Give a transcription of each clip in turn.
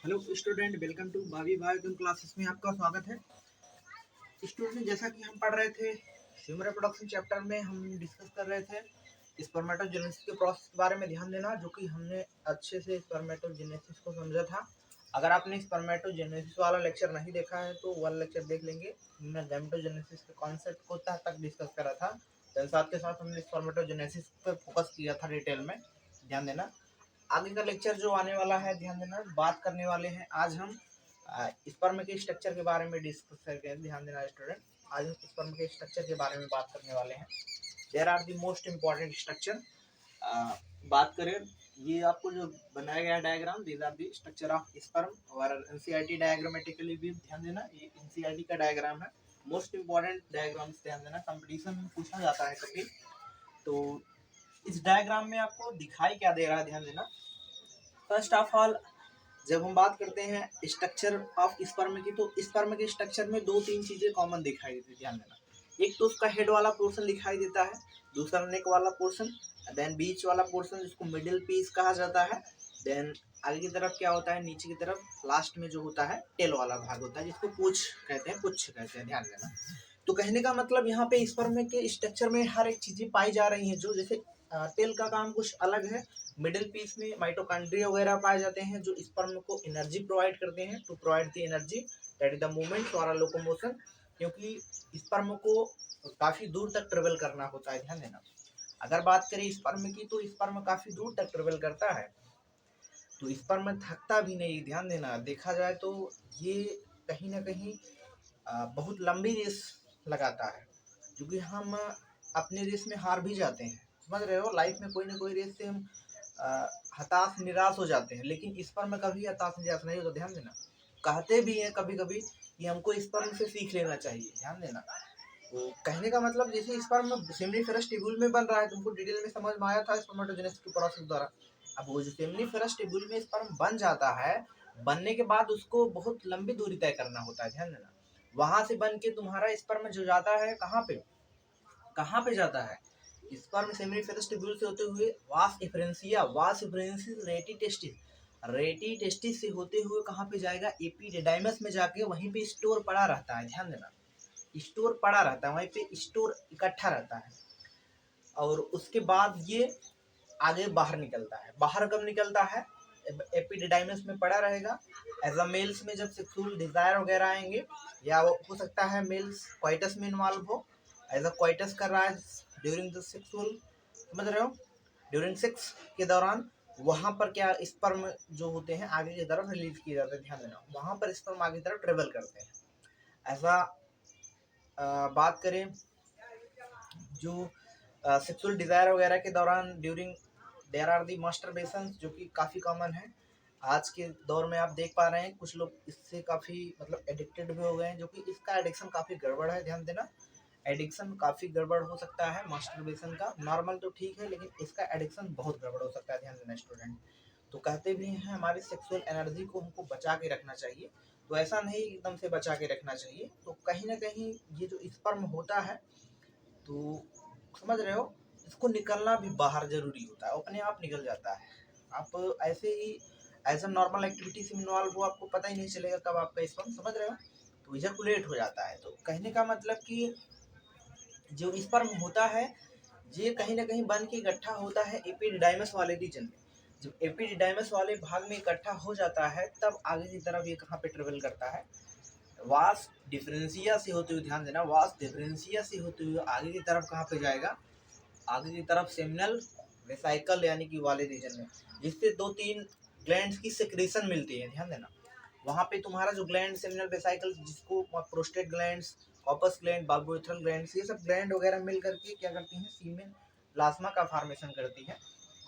Hello student, welcome to भावी biochem classes में आपका स्वागत है। स्टूडेंट, जैसा कि हम पढ़ रहे थे ह्यूमन रिप्रोडक्शन चैप्टर में, हम डिस्कस कर रहे थे स्पर्मेटोजेनेसिस के प्रोसेस के बारे में। ध्यान देना, जो कि हमने अच्छे से स्पर्मेटोजेनेसिस को समझा था। अगर आपने स्पर्मेटोजेनेसिस वाला लेक्चर नहीं देखा है तो वाला लेक्चर देख लेंगे। हमने गैमेटोजेनेसिस के कॉन्सेप्ट को तक डिस्कस करा था, साथ के साथ हमने स्पर्मेटोजेनेसिस पर फोकस किया था डिटेल में। ध्यान देना, आगे का लेक्चर जो आने वाला है, ध्यान देना, बात करने वाले हैं आज हम स्पर्म के स्ट्रक्चर के बारे में डिस्कस करके। ध्यान देना स्टूडेंट, आज हम स्पर्म के स्ट्रक्चर के बारे में बात करने वाले हैं। There are the most important structure. बात करें, ये आपको जो बनाया गया diagram, these are the structure of sperm. और एनसीईआरटी डायग्रामेटिकली भी ध्यान देना, ये एनसीईआरटी का डायग्राम है। मोस्ट इम्पॉर्टेंट डायग्राम्स, ध्यान देना, कंपटीशन में पूछा जाता है कभी। तो इस डायग्राम में आपको दिखाई क्या दे रहा है, ध्यान देना। फर्स्ट ऑफ ऑल, जब हम बात करते हैं स्ट्रक्चर ऑफ स्पर्म की, तो स्पर्म के स्ट्रक्चर में दो तीन चीजें कॉमन दिखाई देती है। ध्यान देना, एक तो उसका हेड वाला पोर्शन दिखाई देता है, दूसरा नेक वाला पोर्शन, देन बीच वाला पोर्शन जिसको मिडिल पीस कहा जाता है, देन आगे की तरफ क्या होता है, नीचे की तरफ लास्ट में जो होता है टेल वाला भाग होता है, जिसको पूछ कहते हैं, पुच्छ कहते हैं। ध्यान देना, तो कहने का मतलब यहाँ पे स्पर्म के स्ट्रक्चर में हर एक चीजें पाई जा रही हैं। जो जैसे टेल का काम कुछ अलग है, मिडिल पीस में माइटोकॉन्ड्रिया वगैरह पाए जाते हैं जो स्पर्म को एनर्जी प्रोवाइड करते हैं, to provide the energy that is the movement for locomotion. क्योंकि स्पर्म को काफी दूर तक ट्रेवल करना होता है। ध्यान देना, अगर बात करें स्पर्म की, तो स्पर्म काफी दूर तक ट्रेवल करता है, तो स्पर्म थकता भी नहीं। ध्यान देना, देखा जाए तो ये कहीं ना कहीं बहुत लंबी रेस लगाता है, क्योंकि हम अपने रेस में हार भी जाते हैं। समझ रहे हो, लाइफ में कोई ना कोई रेस से हम हताश निराश हो जाते हैं, लेकिन स्पर्म में कभी हताश निराश नहीं होता। ध्यान देना, कहते भी हैं कभी कभी कि हमको स्पर्म से सीख लेना चाहिए। ध्यान देना, तो कहने का मतलब, जैसे स्पर्म सेमिनिफेरस टिब्यूल में बन रहा है, तुमको डिटेल में समझ में आया था स्पर्मेटोजेनेसिस के प्रोसेस द्वारा। अब वो जो सेमिनिफेरस टिब्यूल में स्पर्म बन जाता है, बनने के बाद उसको बहुत लंबी दूरी तय करना होता है। ध्यान देना, वहां से बन के तुम्हारा स्पर्म जो जाता है कहाँ पे जाता है, स्पर्म सेमिनिफेरस ट्यूब्यूल से होते हुए वास एफरेंसिया रेटी टेस्टिस से होते हुए कहाँ पे जाएगा, एपिडिडाइमस में जाके वहीं पे स्टोर पड़ा रहता है। ध्यान देना, स्टोर पड़ा रहता है, वहीं पे स्टोर इकट्ठा रहता है, और उसके बाद ये आगे बाहर निकलता है। बाहर कब निकलता है, एपिडिडाइमस में पड़ा रहेगा। एज अ मेल्स में जब सेक्सुअल डिजायर वगैरह आएंगे, या वो हो सकता है मेल्स क्वाइटस में इन्वॉल्व हो, एज अ क्वाइटस कर रहा है ड्यूरिंग द सेक्सुअल, समझ रहे हो, ड्यूरिंग सेक्स के दौरान, वहां पर क्या स्पर्म जो होते हैं आगे की तरफ रिलीज किए जाते हैं। ध्यान देना, वहां पर स्पर्म आगे की तरफ ट्रेवल करते हैं। ऐसा बात करें, जो सेक्सुअल डिजायर वगैरह के दौरान during there are the masturbation, जो कि काफ़ी कॉमन है आज के दौर में। आप देख पा रहे हैं कुछ लोग इससे काफ़ी मतलब एडिक्टेड भी हो गए हैं, जो कि इसका एडिक्शन काफ़ी गड़बड़ है। ध्यान देना, एडिक्शन काफ़ी गड़बड़ हो सकता है मास्टरबेशन का। नॉर्मल तो ठीक है, लेकिन इसका एडिक्शन बहुत गड़बड़ हो सकता है। ध्यान देना स्टूडेंट, तो कहते भी हैं हमारी सेक्सुअल एनर्जी को हमको बचा के रखना चाहिए, तो ऐसा नहीं एकदम से बचा के रखना चाहिए। तो कहीं ना कहीं ये जो स्पर्म होता है, तो समझ रहे हो, इसको निकलना भी बाहर जरूरी होता है, अपने आप निकल जाता है। आप ऐसे ही एज अ नॉर्मल एक्टिविटी से इन्वॉल्व हो, आपको पता ही नहीं चलेगा कब आपका स्पर्म, समझ रहे हो, तो इजैकुलेट हो जाता है। तो कहने का मतलब कि जो स्पर्म होता है, ये कहीं ना कहीं बन के इकट्ठा होता है एपिडिडाइमस वाले रीजन में। जब एपिडिडाइमस वाले भाग में इकट्ठा हो जाता है, तब आगे की तरफ ये कहाँ पे ट्रेवल करता है, वास डिफरेंशिया से होते हुए। ध्यान देना, वास डिफरेंशिया से होते हुए आगे की तरफ कहाँ पे जाएगा, आगे की तरफ सेमिनल वेसाइकल यानी कि वाले रीजन में, जिससे दो तीन ग्लैंड्स की सेक्रेशन मिलती है। ध्यान देना, वहाँ पे तुम्हारा जो ग्लैंड सेमिनल वेसाइकल, जिसको prostate glands, Cowper's gland, bulbourethral glands, ये सब ग्लैंड वगैरह मिल करके क्या करती हैं, सीमेन प्लाज्मा का फॉर्मेशन करती है।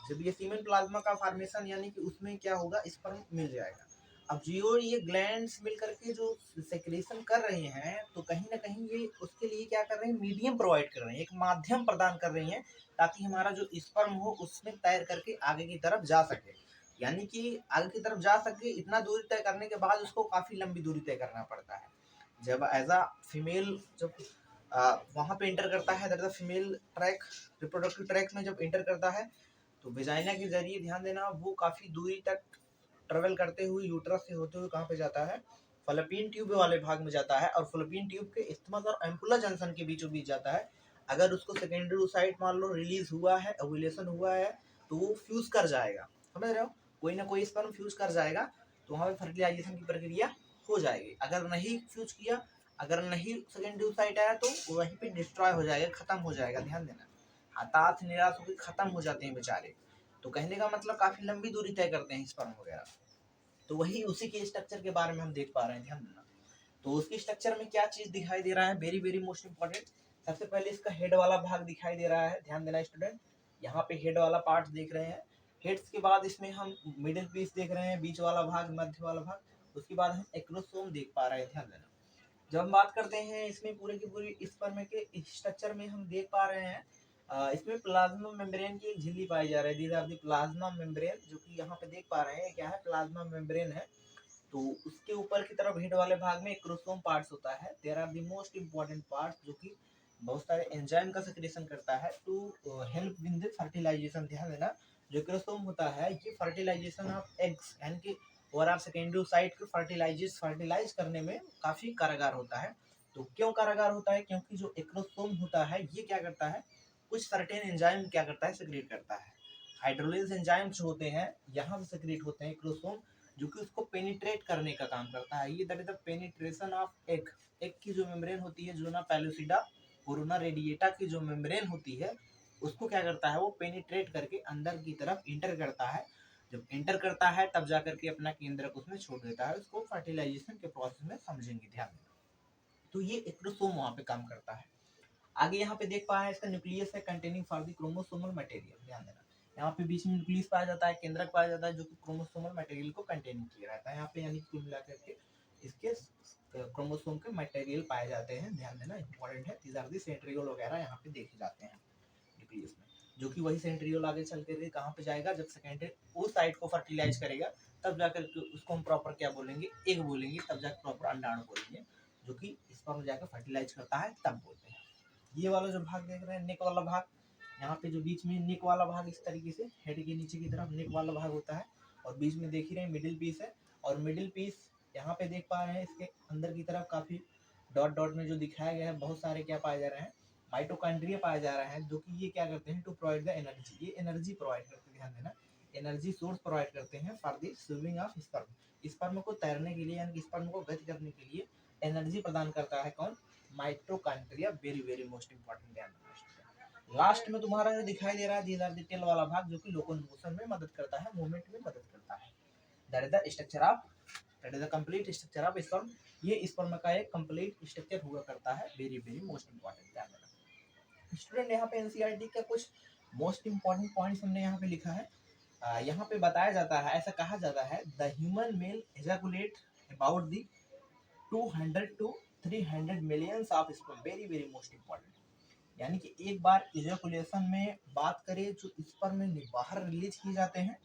जब ये सीमेन प्लाज्मा का फॉर्मेशन, यानी कि उसमें क्या होगा, स्पर्म मिल जाएगा। अब जो ये ग्लैंड्स मिल करके जो सेक्रेशन कर रही हैं, तो कहीं ना कहीं ये उसके लिए क्या कर रहे हैं, मीडियम प्रोवाइड कर रहे हैं, एक माध्यम प्रदान कर रही हैं, ताकि हमारा जो स्पर्म हो उसमें तैर करके आगे की तरफ जा सके। यानी कि आगे की तरफ जा सके, इतना दूरी तय करने के बाद उसको काफ़ी लंबी दूरी तय करना पड़ता है। जब एज अ फीमेल जब वहाँ पे इंटर करता है, that is female track, reproductive tract में जब इंटर करता है, तो वेजाइना के जरिए, ध्यान देना, वो काफ़ी दूरी तक ट्रेवल करते हुए यूट्रस से होते हुए कहाँ पे जाता है, फैलोपियन ट्यूब वाले भाग में जाता है, और फैलोपियन ट्यूब के इस्थमस और एम्पुला जंक्शन के बीचों बीच जाता है। अगर उसको सेकेंडरी oocyte मान लो रिलीज हुआ है, ओव्यूलेशन हुआ है, तो वो फ्यूज कर जाएगा, समझ रहे हो, कोई ना कोई स्पर्म फ्यूज कर जाएगा, तो वहाँ पे फर्टिलाइजेशन की प्रक्रिया हो जाएगी। अगर नहीं फ्यूज किया, अगर नहीं सेकेंडरी oocyte आया, तो वहीं पे डिस्ट्रॉय हो जाएगा, खत्म हो जाएगा। ध्यान देना, हताश निराश होकर खत्म हो जाते हैं बेचारे। तो कहने का मतलब काफी लंबी दूरी तय करते हैं स्पर्म वगैरह। तो वही उसी के स्ट्रक्चर के बारे में हम देख पा रहे हैं, ध्यान देना। तो उसकी स्ट्रक्चर में क्या चीज दिखाई दे रहा है, वेरी वेरी मोस्ट इंपॉर्टेंट। सबसे पहले इसका हेड वाला भाग दिखाई दे रहा है, ध्यान देना स्टूडेंट, यहाँ पे हेड वाला पार्ट देख रहे हैं। हेड्स के बाद इसमें हम मिडिल पीस देख रहे हैं, बीच वाला भाग, मध्य वाला भाग, उसके बाद हम एक्रोसोम देख पा रहे हैं, ध्यान देना। जब हम बात करते हैं इसमें पूरे की पूरी स्पर्म के स्ट्रक्चर में हम देख पा रहे हैं, इसमें प्लाज्मा मेम्ब्रेन की एक झिल्ली पाई जा रही है, these are the plasma membrane, जो कि यहाँ पे देख पा रहे हैं क्या है, प्लाज्मा मेम्ब्रेन है। तो उसके ऊपर की तरफ हेड वाले भाग में क्रोसोम पार्ट्स होता है, there are the most important parts, जो कि बहुत सारे एंजाइम का सेक्रेशन करता है to help in the fertilisation. ध्यान देना, जो क्रोसोम होता है ये फर्टिलाइजेशन ऑफ एग्स यानी कि ओवरऑल सेकेंडरी oocyte को फर्टिलाइज करने में काफी कारगर होता है। तो क्यों कारगर होता है, क्योंकि जो एक्रोसोम होता है ये क्या करता है, कुछ सर्टेन एंजाइम क्या करता है, सेक्रेट करता है। हाइड्रोलिज एंजाइम जो होते हैं यहाँ से सेक्रेट होते हैं एक्रोसोम, जो कि उसको पेनिट्रेट करने का काम करता है। ये that is the penetration of egg. Egg की जो मेम्ब्रेन होती है, जोना पैलुसिडा कोरोना रेडिएटा की जो मेम्ब्रेन होती है, उसको क्या करता है, वो पेनिट्रेट करके अंदर की तरफ इंटर करता है। जब इंटर करता है तब जाकर के अपना केंद्रक उसमें छोड़ देता है। उसको फर्टिलाइजेशन के प्रोसेस में समझेंगे, ध्यान देना। तो ये एक्रोसोम वहाँ पे काम करता है। आगे यहाँ पे देख पा रहे हैं इसका न्यूक्लियस है containing for the chromosomal material. ध्यान देना, यहाँ पे बीच में न्यूक्लियस पाया जाता है, केंद्रक पाया जाता है, जो कि क्रोमोसोमल मटेरियल को कंटेन किया रहता है यहाँ पे, यानी कुल मिलाकर के इसके क्रोमोसोम के मटेरियल पाए जाते हैं। ध्यान देना, इंपॉर्टेंट है। दीज आर दी सेंट्रियोल वगैरह यहाँ पे देखे जाते हैं न्यूक्लियस में, जो कि वही सेंट्रियोल आगे चल के कहाँ पे जाएगा, जब सेकेंडरी उस साइड को फर्टिलाइज करेगा, तब जाकर के उसको हम प्रॉपर क्या बोलेंगे, एग बोलेंगे, तब जाकर प्रॉपर अंडाणु बोलेंगे, जो कि स्पर्म जाकर फर्टिलाइज करता है, तब बोलते हैं। ये वाला जो भाग देख रहे हैं, नेक वाला भाग, यहाँ पे जो बीच में नेक वाला भाग इस तरीके से हेड के नीचे की तरफ नेक वाला भाग होता है, और बीच में देख ही रहे हैं मिडिल पीस है, और मिडिल पीस यहाँ पे देख पा रहे हैं इसके अंदर की तरफ काफी डॉट डॉट में जो दिखाया गया है, बहुत सारे क्या पाए जा रहे हैं, माइटोकॉन्ड्रिया पाया जा रहा है, जो कि ये क्या करते हैं, टू प्रोवाइड द एनर्जी, ये एनर्जी प्रोवाइड करते हैं। ध्यान देना, एनर्जी सोर्स प्रोवाइड करते हैं for the swimming of sperm. Sperm को तैरने के लिए यानी स्पर्म को गति करने के लिए एनर्जी प्रदान करता है कौन, mitochondria. Very very most important, ध्यान देना। लास्ट में तुम्हारा जो दिखाई दे रहा है, दीज आर द टेल वाला भाग, जो कि लोकोमोशन में मदद करता है, मूवमेंट में मदद करता है। That is the structure of, that is the complete structure of sperm. ये स्पर्म का एक कंप्लीट स्ट्रक्चर हुआ करता है, वेरी वेरी मोस्ट इंपॉर्टेंट, ध्यान देना। स्टूडेंट यहाँ पे एनसीईआरटी का कुछ मोस्ट इंपॉर्टेंट पॉइंट्स हमने यहाँ पे लिखा है। यहाँ पे बताया जाता है, ऐसा कहा जाता है, the human male ejaculate about the 200 to 300 millions of sperm. Very very most important, यानी कि एक बार इजैकुलेशन में बात करें, जो स्पर्म में बाहर रिलीज किए जाते हैं,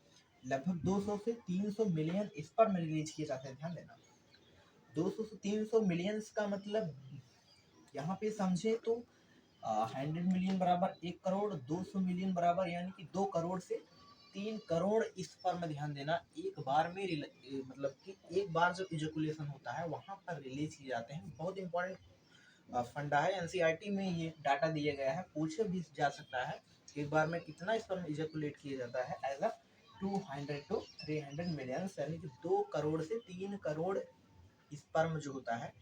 लगभग 200 से 300 मिलियन स्पर्म रिलीज किए जाते हैं। ध्यान देना, 200 से 300 मिलियंस का मतलब यहाँ पे समझे तो 100 मिलियन बराबर 1 करोड़, 200 मिलियन बराबर यानी कि 2 करोड़ से 3 करोड़ स्पर्म। ध्यान देना, एक बार में मतलब कि एक बार जब इजैकुलेशन होता है वहां पर रिलीज किए जाते हैं। बहुत इंपॉर्टेंट फंडा है, एनसीईआरटी में ये डाटा दिया गया है, पूछे भी जा सकता है एक बार में कितना स्पर्म इजैकुलेट किया जाता है, एज अ 200 to 300 मिलियन, यानी कि 2 करोड़ से 3 करोड़ स्पर्म जो होता है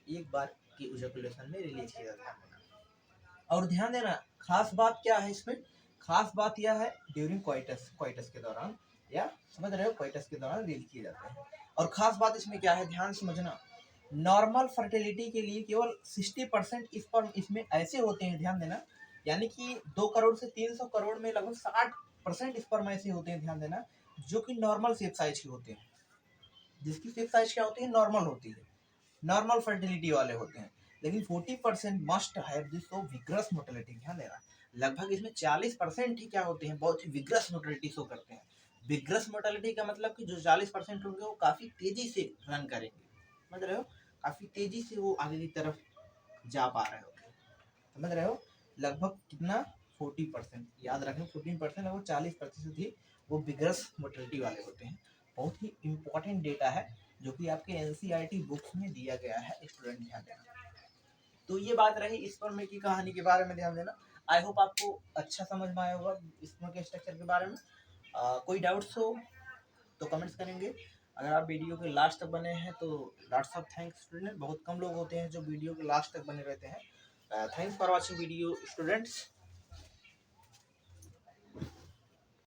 एक बार की इजैकुलेशन में रिलीज किया जाता है। और ध्यान देना, खास बात क्या है इसमें, खास बात यह है ड्यूरिंग क्वाइटस के दौरान, या समझ रहे हो, क्वाइटस के दौरान रिलीज किए जाते हैं। और खास बात इसमें क्या है, ध्यान समझना, नॉर्मल फर्टिलिटी के लिए केवल 60% स्पर्म इसमें ऐसे होते हैं। ध्यान देना, यानी कि 2 करोड़ से 300 करोड़ में लगभग 60% स्पर्म ऐसे होते हैं, ध्यान देना, जो कि नॉर्मल शेप साइज के होते हैं, जिसकी शेप साइज क्या होती है, नॉर्मल होती है, नॉर्मल फर्टिलिटी वाले होते हैं। लेकिन 40% must have this so vigorous motility. ध्यान देना, लगभग इसमें 40% ही क्या होते हैं, बहुत ही विग्रस मोटिलिटी शो करते हैं। विग्रस मोटिलिटी का मतलब कि जो 40% होंगे वो काफी तेजी से रन करेंगे, समझ रहे हो, काफी तेजी से वो आगे की तरफ जा पा रहे होते हैं, समझ रहे हो। लगभग कितना, 40%, याद रखें 14%, लगभग 40% ही वो विग्रस मोटिलिटी वाले होते हैं। बहुत ही इम्पोर्टेंट डेटा है जो कि आपके एनसीईआरटी बुक्स में दिया गया है, स्टूडेंट ध्यान देना। तो ये बात रही स्पर्म की कहानी के बारे में, ध्यान देना। आई होप आपको अच्छा समझ में आया होगा स्पर्म के स्ट्रक्चर के बारे में। कोई डाउट्स हो तो कमेंट्स करेंगे। अगर आप वीडियो के लास्ट तक बने हैं तो लॉट्स ऑफ थैंक्स स्टूडेंट। बहुत कम लोग होते हैं जो वीडियो के लास्ट तक बने रहते हैं। Thanks for watching video students.